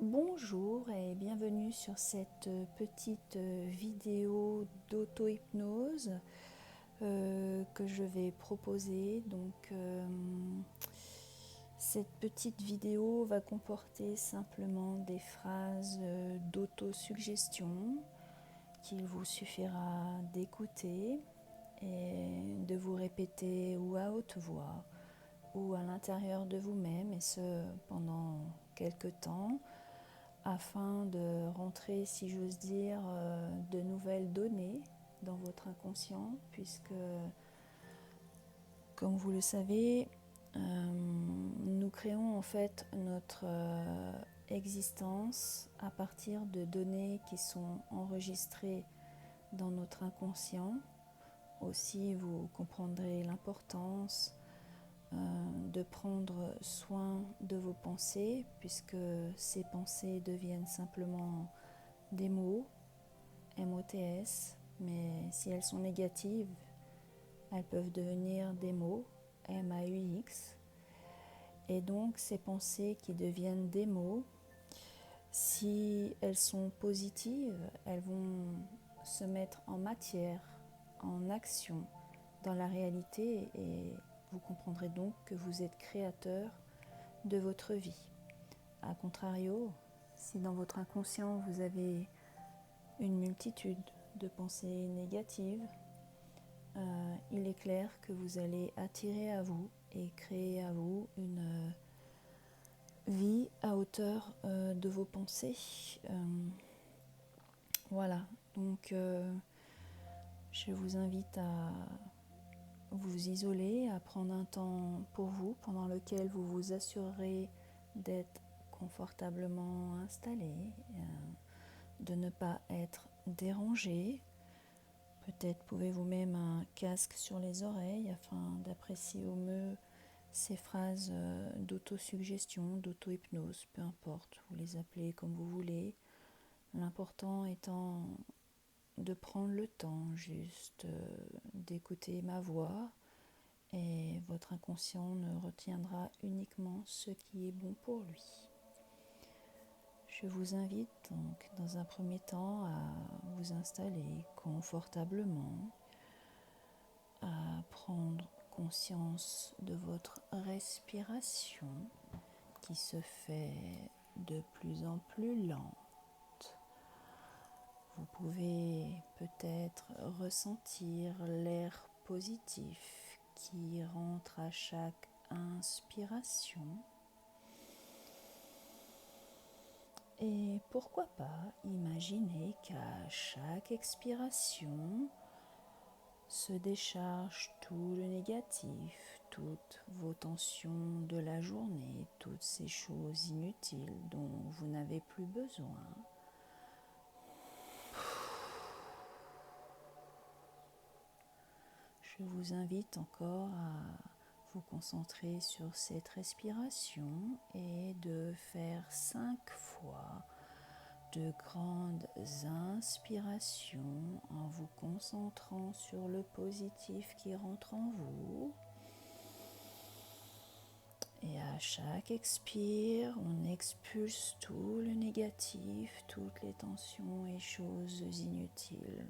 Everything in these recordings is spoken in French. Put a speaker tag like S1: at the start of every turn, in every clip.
S1: Bonjour et bienvenue sur cette petite vidéo d'auto-hypnose que je vais proposer. Cette petite vidéo va comporter simplement des phrases d'auto-suggestion qu'il vous suffira d'écouter et de vous répéter ou à haute voix ou à l'intérieur de vous-même, et ce pendant quelques temps, afin de rentrer, si j'ose dire, de nouvelles données dans votre inconscient, puisque, comme vous le savez, nous créons en fait notre existence à partir de données qui sont enregistrées dans notre inconscient. Aussi, vous comprendrez l'importance de prendre soin de vos pensées, puisque ces pensées deviennent simplement des mots, MOTS, mais si elles sont négatives, elles peuvent devenir des mots, MAUX. Et donc ces pensées qui deviennent des mots, si elles sont positives, elles vont se mettre en matière, en action, dans la réalité, et vous comprendrez donc que vous êtes créateur de votre vie. A contrario, si dans votre inconscient vous avez une multitude de pensées négatives, il est clair que vous allez attirer à vous et créer à vous une vie à hauteur de vos pensées. Voilà, donc je vous invite à vous isoler, à prendre un temps pour vous pendant lequel vous vous assurerez d'être confortablement installé, de ne pas être dérangé. Peut-être pouvez-vous mettre un casque sur les oreilles afin d'apprécier au mieux ces phrases d'autosuggestion, d'auto-hypnose, peu importe, vous les appelez comme vous voulez. L'important étant de prendre le temps juste d'écouter ma voix, et votre inconscient ne retiendra uniquement ce qui est bon pour lui. Je vous invite donc dans un premier temps à vous installer confortablement, à prendre conscience de votre respiration qui se fait de plus en plus lente. Vous pouvez peut-être ressentir l'air positif qui rentre à chaque inspiration. Et pourquoi pas imaginer qu'à chaque expiration se décharge tout le négatif, toutes vos tensions de la journée, toutes ces choses inutiles dont vous n'avez plus besoin. Je vous invite encore à vous concentrer sur cette respiration et de faire 5 fois de grandes inspirations en vous concentrant sur le positif qui rentre en vous. Et à chaque expire, on expulse tout le négatif, toutes les tensions et choses inutiles.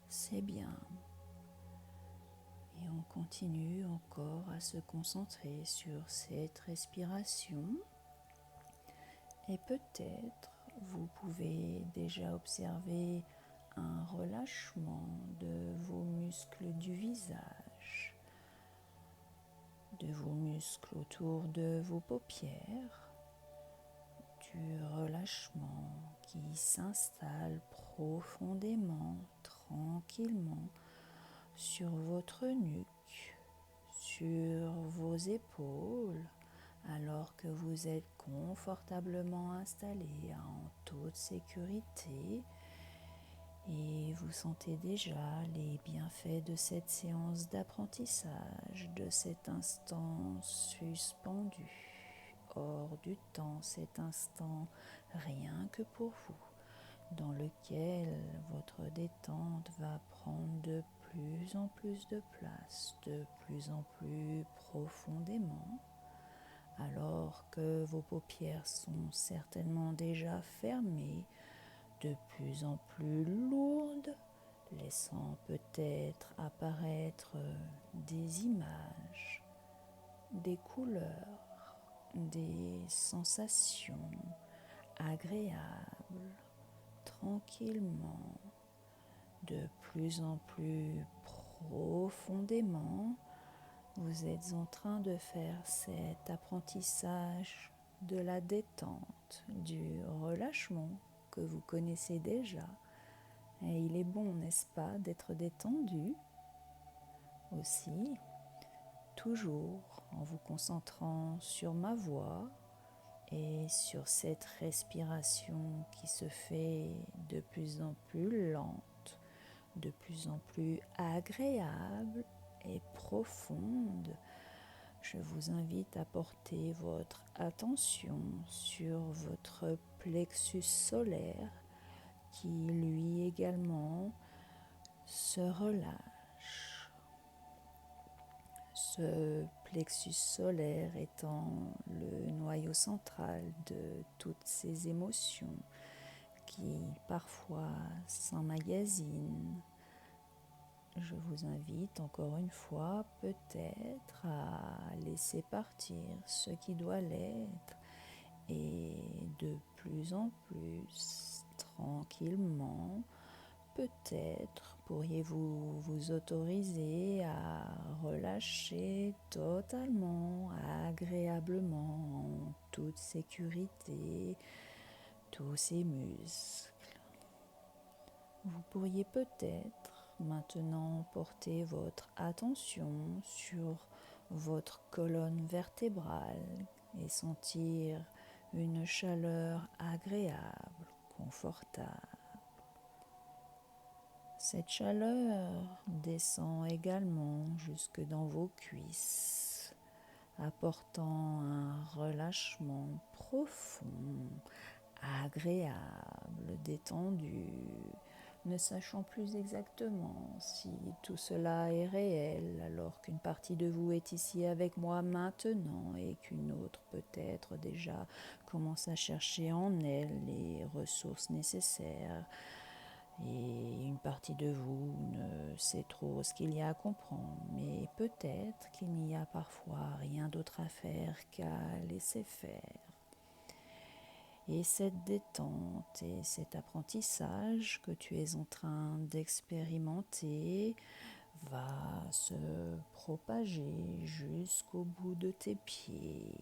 S1: C'est bien. Et on continue encore à se concentrer sur cette respiration. Et peut-être vous pouvez déjà observer un relâchement de vos muscles du visage, de vos muscles autour de vos paupières, du relâchement qui s'installe profondément, tranquillement sur votre nuque, sur vos épaules, alors que vous êtes confortablement installé en toute sécurité et vous sentez déjà les bienfaits de cette séance d'apprentissage, de cet instant suspendu, hors du temps, cet instant rien que pour vous, dans lequel votre détente va prendre de plus en plus de place, de plus en plus profondément, alors que vos paupières sont certainement déjà fermées, de plus en plus lourdes, laissant peut-être apparaître des images, des couleurs, des sensations agréables, tranquillement, de plus en plus profondément. Vous êtes en train de faire cet apprentissage de la détente, du relâchement que vous connaissez déjà. Et il est bon, n'est-ce pas, d'être détendu aussi, toujours en vous concentrant sur ma voix et sur cette respiration qui se fait de plus en plus lente, de plus en plus agréable et profonde. Je vous invite à porter votre attention sur votre plexus solaire qui lui également se relâche. Ce plexus solaire étant le noyau central de toutes ces émotions qui parfois s'emmagasinent. Je vous invite encore une fois peut-être à laisser partir ce qui doit l'être et de plus en plus tranquillement, peut-être pourriez-vous vous autoriser à relâcher totalement, agréablement, en toute sécurité, tous ces muscles. Vous pourriez peut-être maintenant porter votre attention sur votre colonne vertébrale et sentir une chaleur agréable, confortable. Cette chaleur descend également jusque dans vos cuisses, apportant un relâchement profond, agréable, détendu, ne sachant plus exactement si tout cela est réel alors qu'une partie de vous est ici avec moi maintenant et qu'une autre peut-être déjà commence à chercher en elle les ressources nécessaires et une partie de vous ne sait trop ce qu'il y a à comprendre, mais peut-être qu'il n'y a parfois rien d'autre à faire qu'à laisser faire. Et cette détente et cet apprentissage que tu es en train d'expérimenter va se propager jusqu'au bout de tes pieds.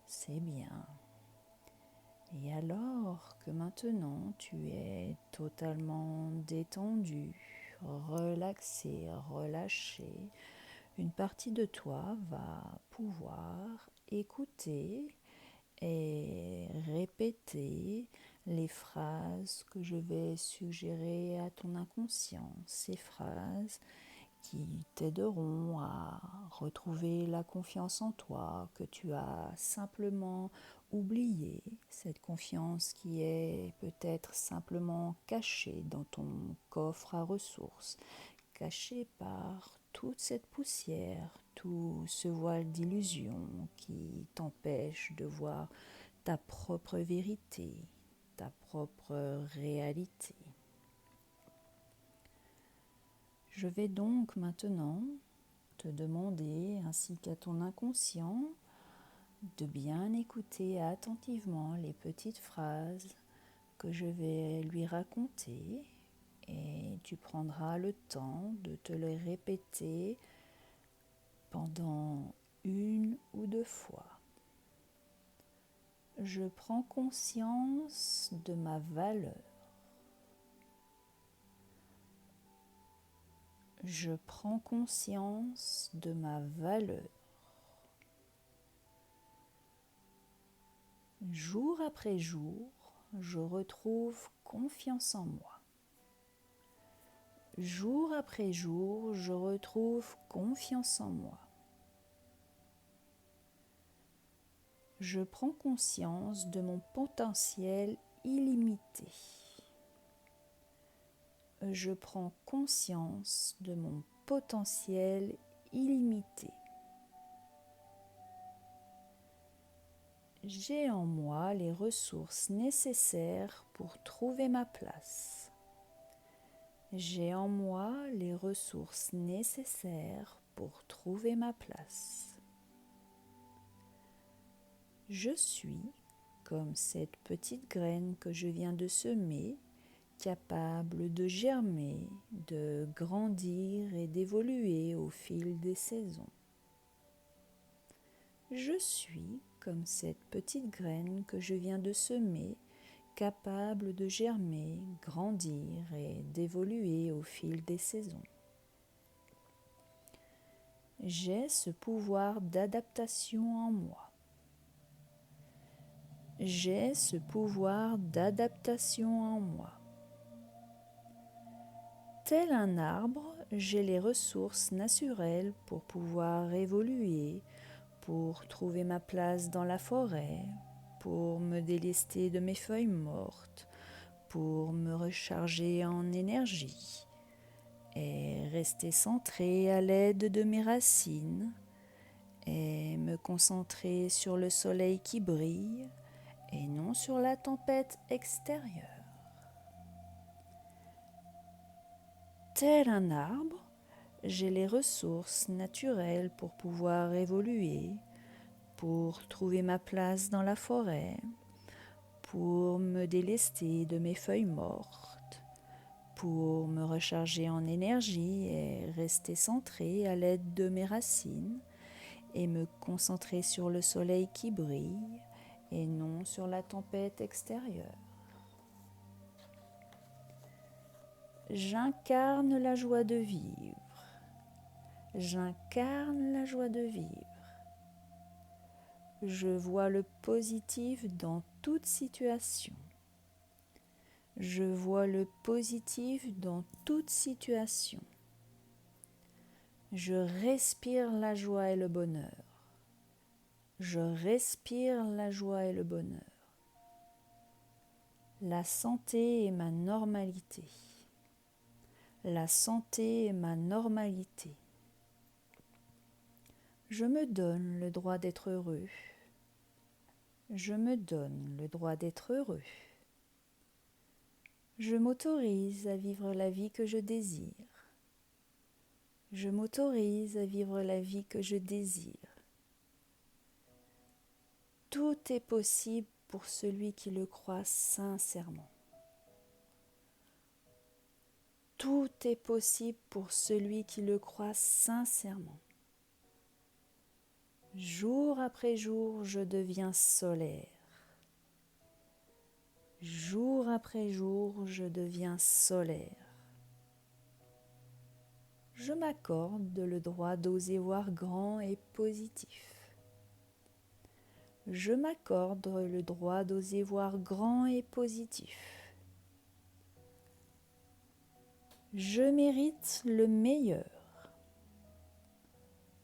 S1: C'est bien. Et alors que maintenant tu es totalement détendu, relaxé, relâché, une partie de toi va pouvoir écouter et répéter les phrases que je vais suggérer à ton inconscient, ces phrases qui t'aideront à retrouver la confiance en toi que tu as simplement oubliée, cette confiance qui est peut-être simplement cachée dans ton coffre à ressources, cachée par toute cette poussière, tout ce voile d'illusion qui t'empêche de voir ta propre vérité, ta propre réalité. Je vais donc maintenant te demander, ainsi qu'à ton inconscient, de bien écouter attentivement les petites phrases que je vais lui raconter et tu prendras le temps de te les répéter pendant 1 ou 2 fois. Je prends conscience de ma valeur. Je prends conscience de ma valeur. Jour après jour, je retrouve confiance en moi. Jour après jour, je retrouve confiance en moi. Je prends conscience de mon potentiel illimité. Je prends conscience de mon potentiel illimité. J'ai en moi les ressources nécessaires pour trouver ma place. J'ai en moi les ressources nécessaires pour trouver ma place. Je suis comme cette petite graine que je viens de semer, capable de germer, de grandir et d'évoluer au fil des saisons. Je suis comme cette petite graine que je viens de semer, capable de germer, grandir et d'évoluer au fil des saisons. J'ai ce pouvoir d'adaptation en moi. J'ai ce pouvoir d'adaptation en moi. Tel un arbre, j'ai les ressources naturelles pour pouvoir évoluer, pour trouver ma place dans la forêt, pour me délester de mes feuilles mortes, pour me recharger en énergie et rester centré à l'aide de mes racines et me concentrer sur le soleil qui brille et non sur la tempête extérieure. Tel un arbre, j'ai les ressources naturelles pour pouvoir évoluer, pour trouver ma place dans la forêt, pour me délester de mes feuilles mortes, pour me recharger en énergie et rester centré à l'aide de mes racines et me concentrer sur le soleil qui brille et non sur la tempête extérieure. J'incarne la joie de vivre. J'incarne la joie de vivre. Je vois le positif dans toute situation. Je vois le positif dans toute situation. Je respire la joie et le bonheur. Je respire la joie et le bonheur. La santé est ma normalité. La santé est ma normalité. Je me donne le droit d'être heureux. Je me donne le droit d'être heureux. Je m'autorise à vivre la vie que je désire. Je m'autorise à vivre la vie que je désire. Tout est possible pour celui qui le croit sincèrement. Tout est possible pour celui qui le croit sincèrement. Jour après jour, je deviens solaire. Jour après jour, je deviens solaire. Je m'accorde le droit d'oser voir grand et positif. Je m'accorde le droit d'oser voir grand et positif. Je mérite le meilleur.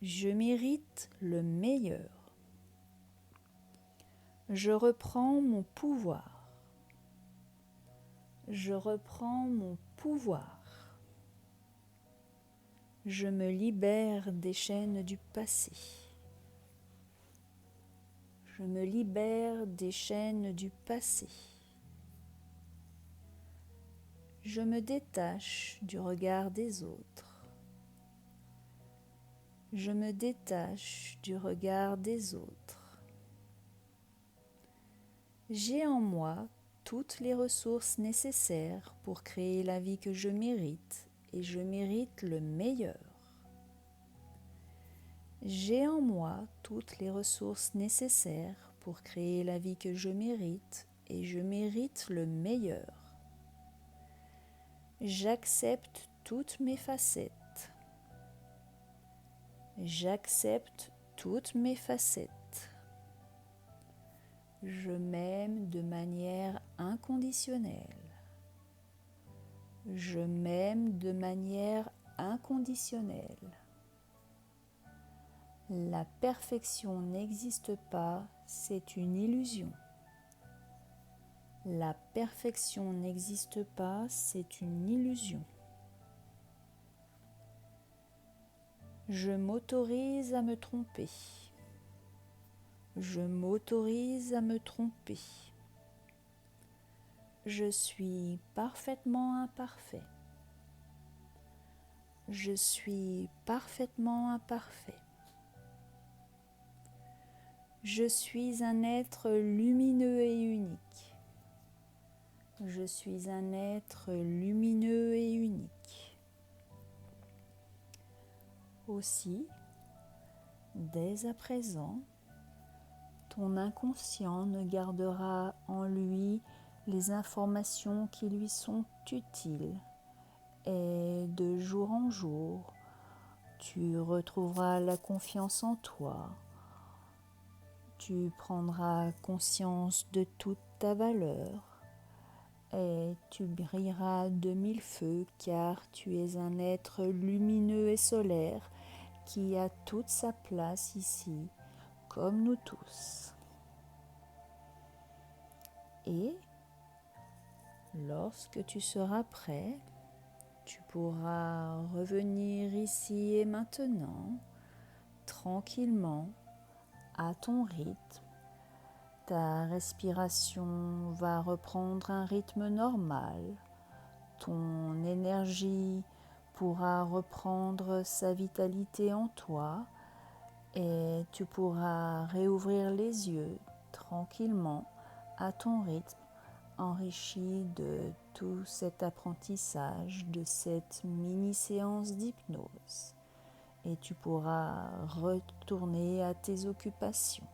S1: Je mérite le meilleur. Je reprends mon pouvoir. Je reprends mon pouvoir. Je me libère des chaînes du passé. Je me libère des chaînes du passé. Je me détache du regard des autres. Je me détache du regard des autres. J'ai en moi toutes les ressources nécessaires pour créer la vie que je mérite et je mérite le meilleur. J'ai en moi toutes les ressources nécessaires pour créer la vie que je mérite et je mérite le meilleur. J'accepte toutes mes facettes. J'accepte toutes mes facettes. Je m'aime de manière inconditionnelle. Je m'aime de manière inconditionnelle. La perfection n'existe pas, c'est une illusion. La perfection n'existe pas, c'est une illusion. Je m'autorise à me tromper. Je m'autorise à me tromper. Je suis parfaitement imparfait. Je suis parfaitement imparfait. Je suis un être lumineux et unique. Je suis un être lumineux et unique. Aussi, dès à présent, ton inconscient ne gardera en lui les informations qui lui sont utiles et de jour en jour, tu retrouveras la confiance en toi. Tu prendras conscience de toute ta valeur et tu brilleras de mille feux car tu es un être lumineux et solaire qui a toute sa place ici, comme nous tous. Et lorsque tu seras prêt, tu pourras revenir ici et maintenant, tranquillement, à ton rythme. Ta respiration va reprendre un rythme normal. Ton énergie pourra reprendre sa vitalité en toi et tu pourras réouvrir les yeux tranquillement à ton rythme, enrichi de tout cet apprentissage, de cette mini-séance d'hypnose. Et tu pourras retourner à tes occupations.